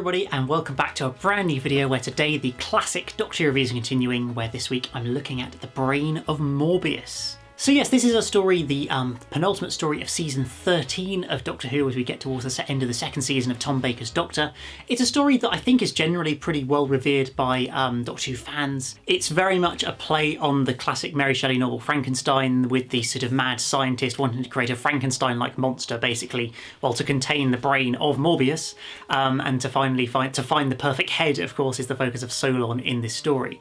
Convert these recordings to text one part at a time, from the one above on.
everybody and welcome back to a brand new video where today the classic Doctor Who reviews are continuing, where this week I'm looking at the brain of Morbius. So yes, this is a story, the penultimate story of season 13 of Doctor Who as we get towards the end of the second season of Tom Baker's Doctor. It's a story that I think is generally pretty well revered by Doctor Who fans. It's very much a play on the classic Mary Shelley novel Frankenstein, with the sort of mad scientist wanting to create a Frankenstein-like monster basically, well, to contain the brain of Morbius, and to finally find the perfect head, of course, is the focus of Solon in this story.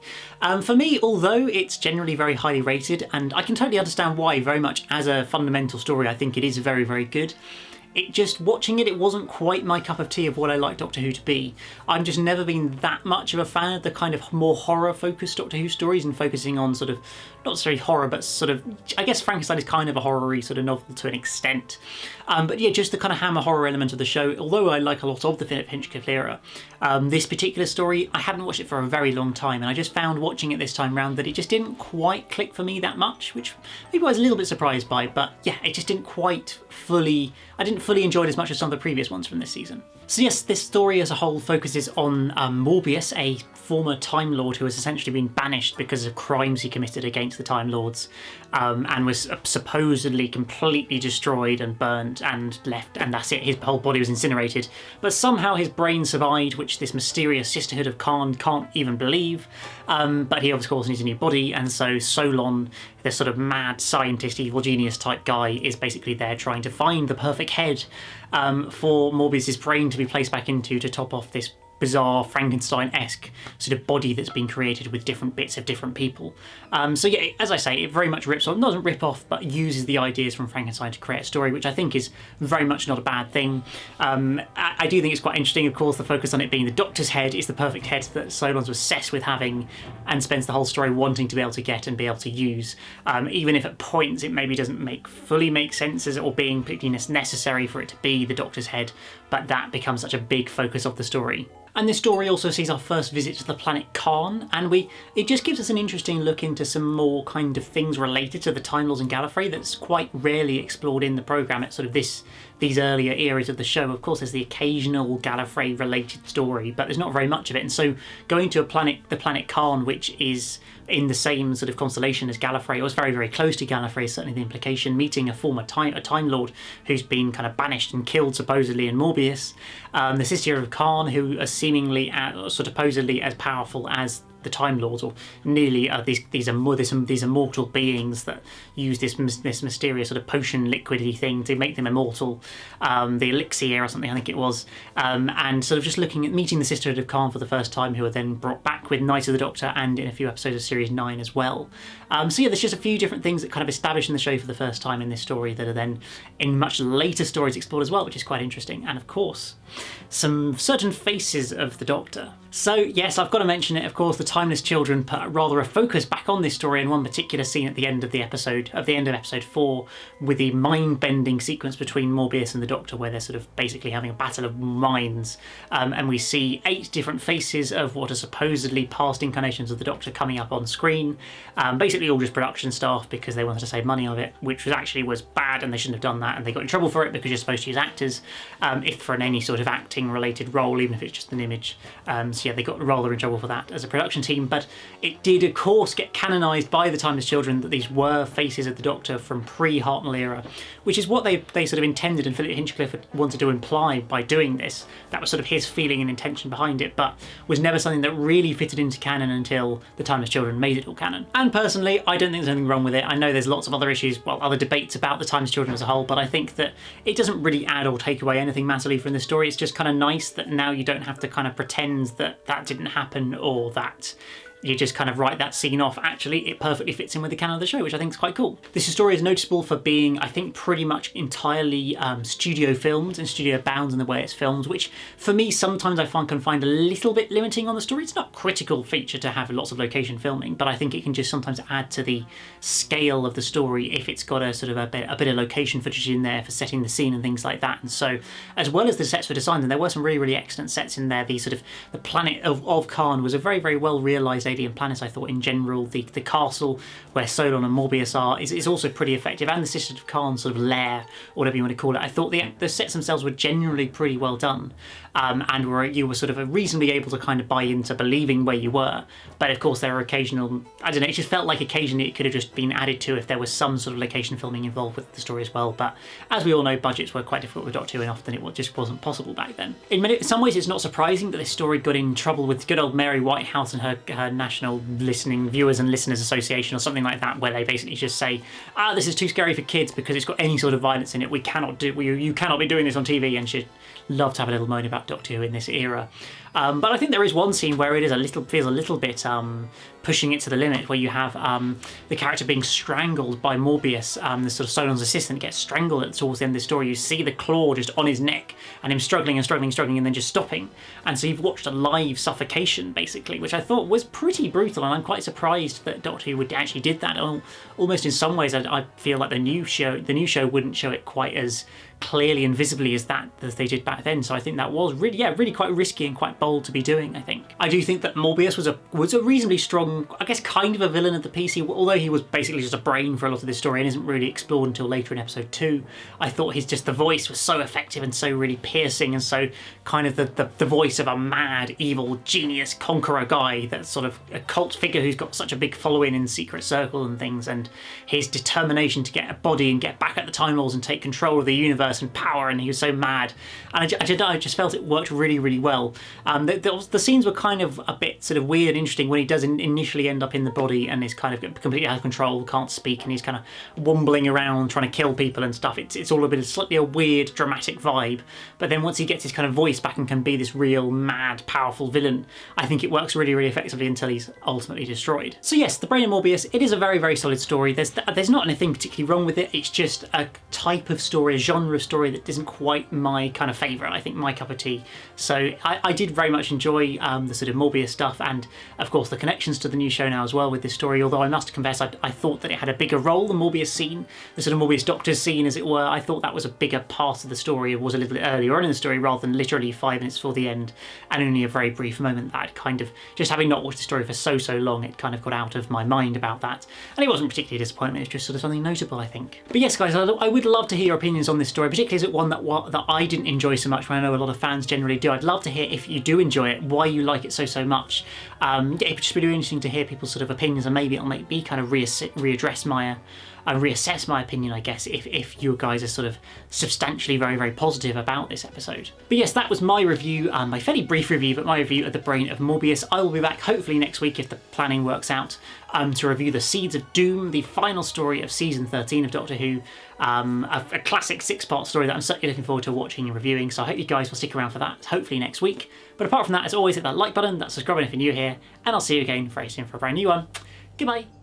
For me, although it's generally very highly rated, and I can totally understand why, very much as a fundamental story, I think it is very, very good. Watching it wasn't quite my cup of tea of what I like Doctor Who to be. I've just never been that much of a fan of the kind of more horror-focused Doctor Who stories and focusing on sort of, not necessarily horror, but sort of, I guess Frankenstein is kind of a horror-y sort of novel to an extent. But yeah, just the kind of hammer horror element of the show, although I like a lot of the Philip Hinchcliffe era. This particular story, I hadn't watched it for a very long time, and I just found watching it this time round that it just didn't quite click for me that much, which maybe I was a little bit surprised by, but yeah, it just didn't quite fully, I didn't fully enjoy it as much as some of the previous ones from this season. So yes, this story as a whole focuses on Morbius, a former Time Lord who has essentially been banished because of crimes he committed against the Time Lords, and was supposedly completely destroyed and burned and left, and that's it, his whole body was incinerated. But somehow his brain survived, which this mysterious Sisterhood of Karn can't even believe. But he of course needs a new body, and so Solon, this sort of mad scientist, evil genius type guy, is basically there trying to find the perfect head for Morbius's brain to be placed back into, to top off this bizarre Frankenstein-esque sort of body that's been created with different bits of different people. So yeah, as I say, it very much rips off, doesn't rip off, but uses the ideas from Frankenstein to create a story, which I think is very much not a bad thing. I do think it's quite interesting, of course, the focus on it being the Doctor's head is the perfect head that Solon's obsessed with having, and spends the whole story wanting to be able to get and be able to use, even if at points it maybe doesn't fully make sense as or being particularly necessary for it to be the Doctor's head, but that becomes such a big focus of the story. And this story also sees our first visit to the planet Karn, and it just gives us an interesting look into some more kind of things related to the Time Lords and Gallifrey that's quite rarely explored in the programme at sort of these earlier eras of the show. Of course, there's the occasional Gallifrey related story, but there's not very much of it. And so going to the planet Karn, which is in the same sort of constellation as Gallifrey, or was very, very close to Gallifrey, is certainly the implication, meeting a former Time Lord who's been kind of banished and killed supposedly in Morbius, the Sisterhood of Karn, who are seemingly supposedly as powerful as the Time Lords, or nearly, these immortal beings that use this mysterious sort of potion liquidy thing to make them immortal, the elixir or something I think it was, and sort of just looking at meeting the Sisterhood of Karn for the first time, who are then brought back with Night of the Doctor and in a few episodes of Series 9 as well. So yeah, there's just a few different things that kind of establish in the show for the first time in this story that are then in much later stories explored as well, which is quite interesting. And of course, some certain faces of the Doctor. So yes, I've got to mention it, of course, the Timeless Children put rather a focus back on this story in one particular scene at the end of episode 4, with the mind-bending sequence between Morbius and the Doctor, where they're sort of basically having a battle of minds, and we see 8 different faces of what are supposedly past incarnations of the Doctor coming up on screen, basically all just production staff because they wanted to save money of it, which was bad and they shouldn't have done that, and they got in trouble for it because you're supposed to use actors if for any sort of acting related role, even if it's just an image. So yeah, they got rather in trouble for that as a production team, but it did of course get canonised by the Timeless Children that these were faces of the Doctor from pre-Hartnell era, which is what they sort of intended, and Philip Hinchcliffe wanted to imply by doing this. That was sort of his feeling and intention behind it, but was never something that really fitted into canon until the Timeless Children made it all canon. And personally, I don't think there's anything wrong with it. I know there's lots of other issues, other debates about the Timeless Children as a whole, but I think that it doesn't really add or take away anything massively from the story. It's just kind of nice that now you don't have to kind of pretend that that didn't happen, or that you just kind of write that scene off. Actually, it perfectly fits in with the canon of the show, which I think is quite cool. This story is noticeable for being, I think, pretty much entirely studio filmed and studio bound in the way it's filmed, which for me sometimes I can find a little bit limiting on the story. It's not a critical feature to have lots of location filming, but I think it can just sometimes add to the scale of the story if it's got a sort of a bit of location footage in there for setting the scene and things like that. And so, as well as the sets were designed, and there were some really, really excellent sets in there, the planet of Karn was a very, very well realised alien planets. I thought in general the castle where Solon and Morbius are is also pretty effective, and the Sisterhood of Karn sort of lair, or whatever you want to call it. I thought the sets themselves were generally pretty well done, and you were sort of reasonably able to kind of buy into believing where you were. But of course there are occasional, I don't know, it just felt like occasionally it could have just been added to if there was some sort of location filming involved with the story as well. But as we all know, budgets were quite difficult with Doctor Who, and often it just wasn't possible back then. In some ways it's not surprising that this story got in trouble with good old Mary Whitehouse and her National Listening Viewers and Listeners Association or something like that, where they basically just say, this is too scary for kids because it's got any sort of violence in it. You cannot be doing this on TV, and she'd love to have a little moan about Doctor Who in this era. But I think there is one scene where it is feels a little bit pushing it to the limit, where you have the character being strangled by Morbius, the sort of Solon's assistant gets strangled towards the end of the story. You see the claw just on his neck and him struggling and then just stopping. And so you've watched a live suffocation, basically, which I thought was pretty brutal, and I'm quite surprised that Doctor Who actually did that. Almost in some ways, I feel like the new show wouldn't show it quite as clearly and visibly as they did back then. So I think that was really quite risky and quite bold to be doing, I think. I do think that Morbius was a reasonably strong, I guess, kind of a villain of the piece, although he was basically just a brain for a lot of this story and isn't really explored until later in episode 2. I thought the voice was so effective and so really piercing, and so kind of the voice of a mad, evil, genius conqueror guy, that's sort of a cult figure who's got such a big following in Secret Circle and things, and his determination to get a body and get back at the Time Lords and take control of the universe and power, and he was so mad. And I just felt it worked really, really well. The scenes were kind of a bit sort of weird and interesting when he does initially end up in the body and is kind of completely out of control, can't speak, and he's kind of wombling around trying to kill people and stuff. It's all a bit slightly a weird, dramatic vibe. But then once he gets his kind of voice back and can be this real, mad, powerful villain, I think it works really, really effectively until he's ultimately destroyed. So yes, The Brain of Morbius, it is a very, very solid story. There's not anything particularly wrong with it. It's just a type of story, a genre of story that isn't quite my kind of favourite, I think, my cup of tea. So I did very much enjoy the sort of Morbius stuff, and of course the connections to the new show now as well with this story, although I must confess I thought that it had a bigger role, the Morbius scene, the sort of Morbius Doctor's scene as it were. I thought that was a bigger part of the story. It was a little bit earlier on in the story rather than literally 5 minutes before the end, and only a very brief moment that kind of, just having not watched the story for so long, it kind of got out of my mind about that. And it wasn't particularly a disappointment, it's just sort of something notable, I think. But yes guys, I would love to hear your opinions on this story, particularly as it one that I didn't enjoy so much, when I know a lot of fans generally do. I'd love to hear, if you do enjoy it, why you like it so much. Yeah, it'd just be really interesting to hear people's sort of opinions, and maybe it'll make me kind of reassess my opinion, I guess, if you guys are sort of substantially very positive about this episode. But yes, that was my review, my fairly brief review, but my review of The Brain of Morbius. I will be back hopefully next week if the planning works out, to review The Seeds of Doom, the final story of season 13 of Doctor Who, a classic 6-part story that I'm certainly looking forward to watching and reviewing, so I hope you guys will stick around for that, hopefully next week. But apart from that, as always, hit that like button, that subscribe button if you're new here, and I'll see you again very soon for a brand new one. Goodbye!